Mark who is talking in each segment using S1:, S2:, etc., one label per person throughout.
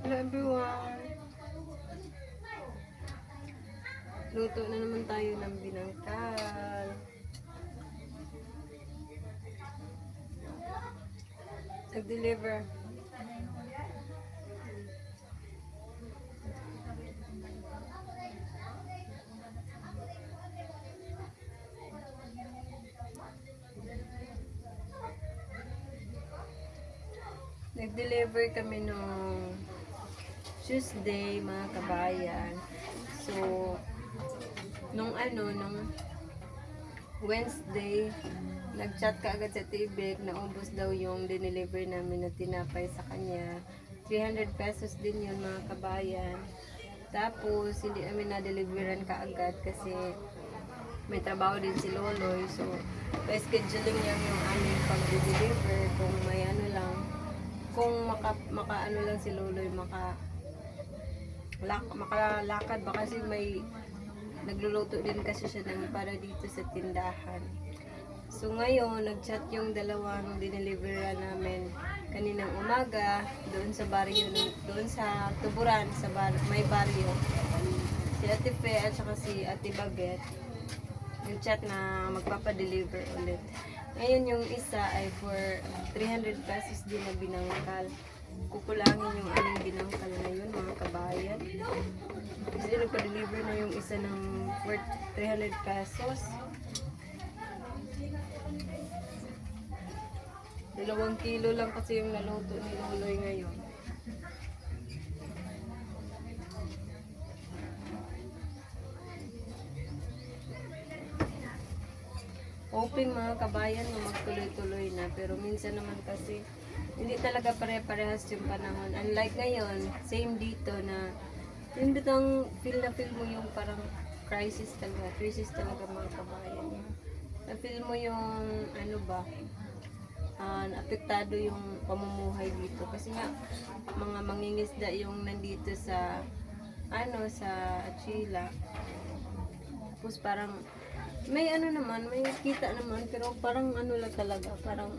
S1: Hello everyone! Luto na naman tayo ng binangkal. Nag-deliver. Nag-deliver kami nung Tuesday, mga kabayan. So, nung Wednesday, nag-chat ka agad sa Tibig, naubos daw yung dineliver namin na tinapay sa kanya. 300 pesos din yun, mga kabayan. Tapos, hindi namin na-deliveran ka agad kasi may trabaho din si Loloy. So, pa-scheduling niya yung aming pag-deliver kung may ano lang. Kung maka ano lang si Loloy, makalakad ba kasi may nagluluto din kasi siya ng para dito sa tindahan. So ngayon, nag-chat yung dalawang dineliveran namin kaninang umaga doon sa baryo, doon sa Tuburan, sa may baryo. Si Ate Fe at saka si Ate Babet nag-chat na magpapadeliver ulit. Ngayon yung isa ay for 300 pesos din na binangkal. Kukulangin yung aming binangkal na yun, mga kabayan. Kasi nagpa-deliver na yung isa ng worth 300 pesos. 2 kilo lang kasi yung naluto ni Loloy ngayon. Hoping mga kabayan na magtuloy-tuloy na, pero minsan naman kasi hindi talaga pare-parehas yung panahon. Unlike ngayon, same dito na yung bitang feel na feel mo yung parang crisis talaga mga kabayan. Na-feel mo yung apektado yung pamumuhay dito kasi nga mga mangingisda yung nandito sa sa Chila. Tapos parang may may kita naman, pero parang lang talaga, parang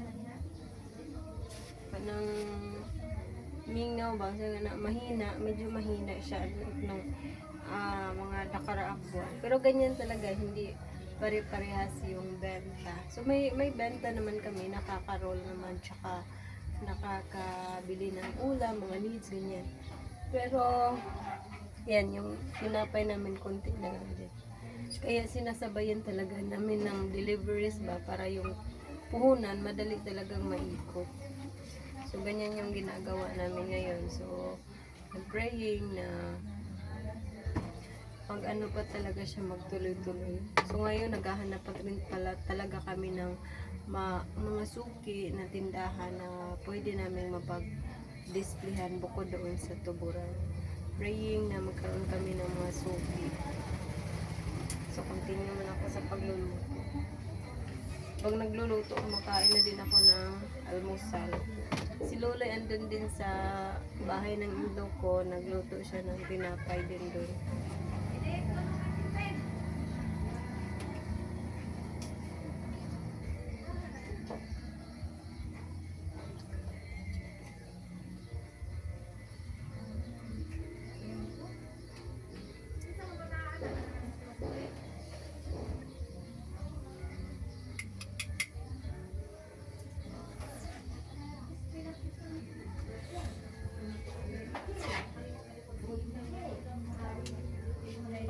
S1: mingaw ba, medyo mahina siya ng mga nakaraang buwan. Pero ganyan talaga, hindi pare-parehas yung benta. So may benta naman kami, nakaka-roll naman, tsaka nakakabili ng ulam, mga needs, ganyan. Pero yan, yung tinapay namin konti lang din. Kaya sinasabayan talaga namin ng deliveries ba para yung puhunan madali talagang maikot. So ganyan yung ginagawa namin ngayon. So I'm praying na pag pa talaga siya magtuloy-tuloy. So ngayon naghahanap pa rin pala talaga kami ng mga suki na tindahan na pwede namin mapag-displayhan bukod doon sa Tuburan. Praying na magkaroon kami ng mga suki. So, continue naman ako sa pagluluto. Pag nagluluto, kumakain na din ako ng almusal. Si Lola andun din sa bahay ng indo ko. Nagluto siya ng tinapay din doon.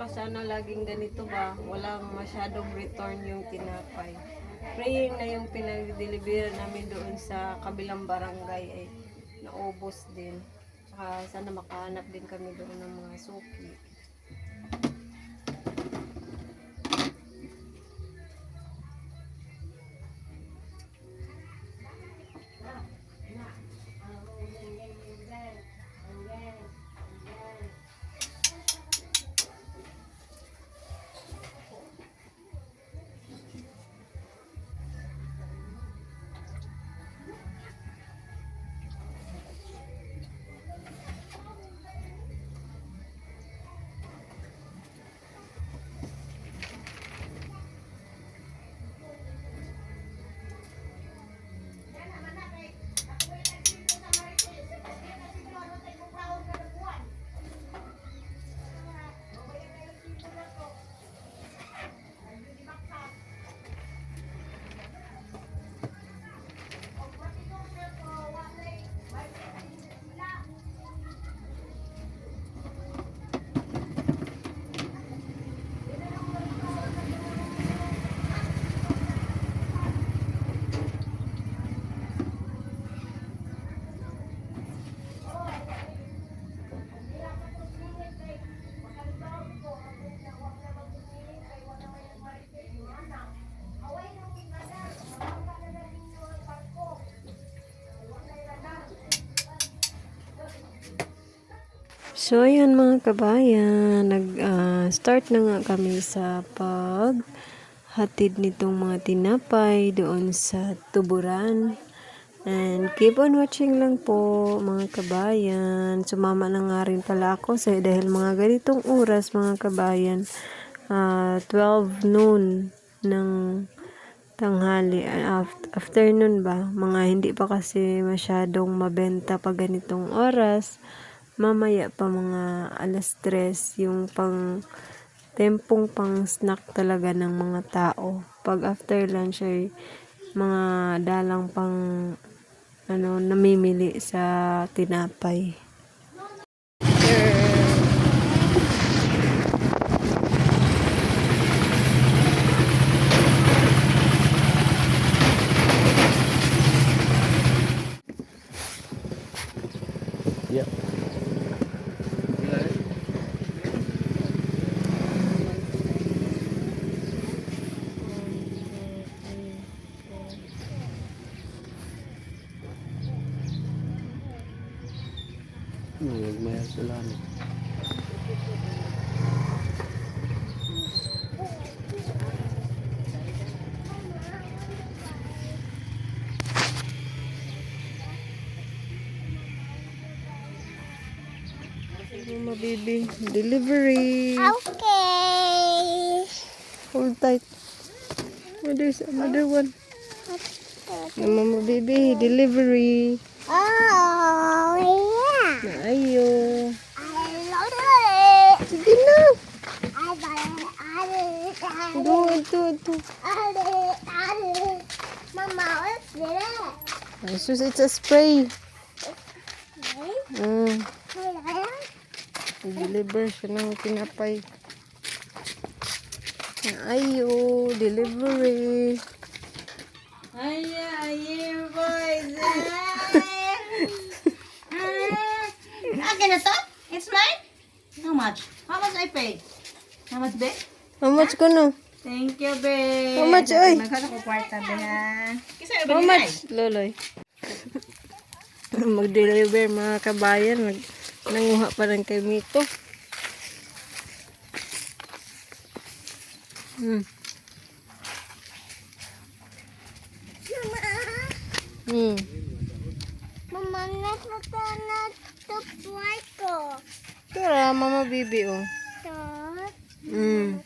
S1: Sana laging ganito ba, walang masyadong return yung tinapay. Praying na yung pinag-deliver namin doon sa kabilang barangay ay naubos din. Saka sana makahanap din kami doon ng mga suki. So, ayan mga kabayan, nag-start na nga kami sa paghatid nitong mga tinapay doon sa tuburan. And keep on watching lang po mga kabayan. Sumama na nga rin pala ako dahil mga ganitong oras mga kabayan, 12 noon ng tanghali, afternoon ba, mga hindi pa kasi masyadong mabenta pag ganitong oras. Mamaya pa mga alas 3 yung tempong pang snack talaga ng mga tao. Pag after lunch ay mga dalang pang namimili sa tinapay.
S2: Yep. Nagmayar sila.
S1: Mama baby, delivery.
S3: Okay.
S1: Hold tight. Oh, there's another one. Mama baby, delivery.
S3: Oh, yeah.
S1: Ayo.
S3: I love it.
S1: Sige na.
S3: I love
S1: Ito.
S3: it. Mama, what's that?
S1: Jesus, it's a spray. Deliver siya ng tinapay. Ayo, delivery.
S3: Ayo, boys. Okay na to? It's mine? How much? How much I pay? How much, babe?
S1: How much ko no?
S3: Thank you, babe.
S1: How much, oy?
S3: Magkano ko kwarta, babe, ha?
S1: How much? Loloy. Mag-deliver mga kabayan. Nanguha pa rin kay Mito.
S3: Mama, natatawa to ko.
S1: Tara, mama bibi oh.
S3: To.
S1: Mm.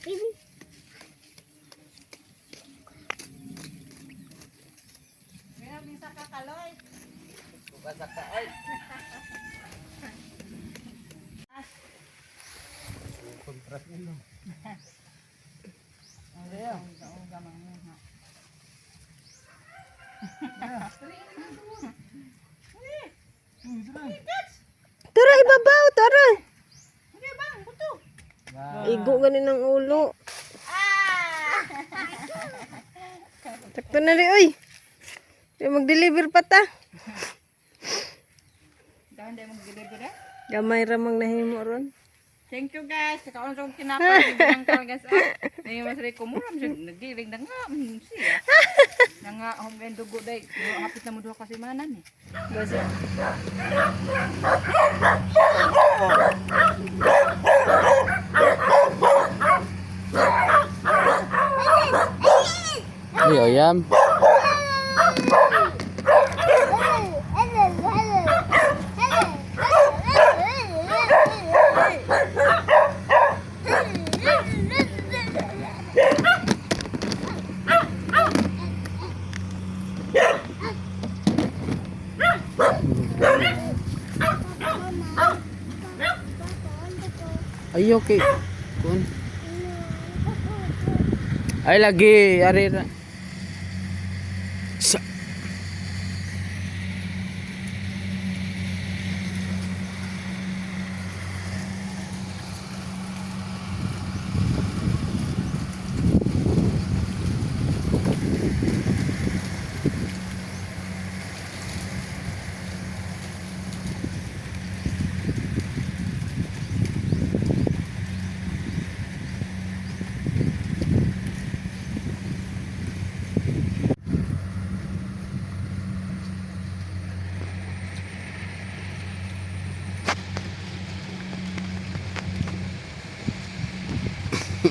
S1: Tara, ibabaw, tara. Igo ganin ng ulo. Takto na rin, oy. Mag-deliver pa ta. Gamay ramang nahimo ron.
S4: Thank you guys. Kakaon sa kinapay. Binangkal guys. Ngayon mas rin kumuram. Nagiling na nga. Siya. Na nga. Honggan dugo day. Hapit na mo doon kasi manan eh.
S1: Basta.
S2: Ay, oyam. Ay, okay. Kun. Ay, lagi. Arira. Sa.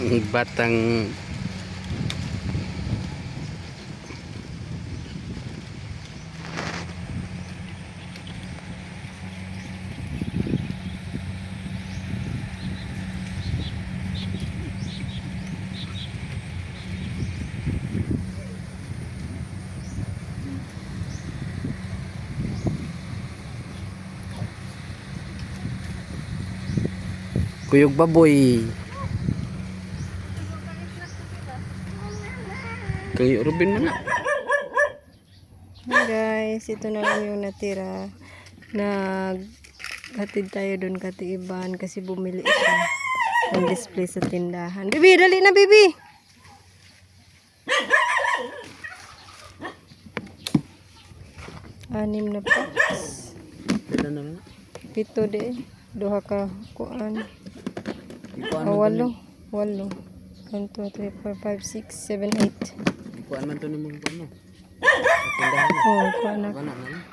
S2: Batang kuyog baboy. Kayo Ruben man na.
S1: Hey guys, ito na lang yung natira. Naghatid tayo doon katiiban kasi bumili siya ng display sa tindahan. Bibi, dali na Bibi! Anim na packs.
S2: Pila na lang.
S1: Pito de. Duha ka kuan.
S2: Ikuan man
S1: Walo. 1, 2, 3, 4, 5, 6, 7, 8.
S2: Ikuan man to ni mo ano. Tindahan na.
S1: Oh, kuan na.
S2: Wala na lang.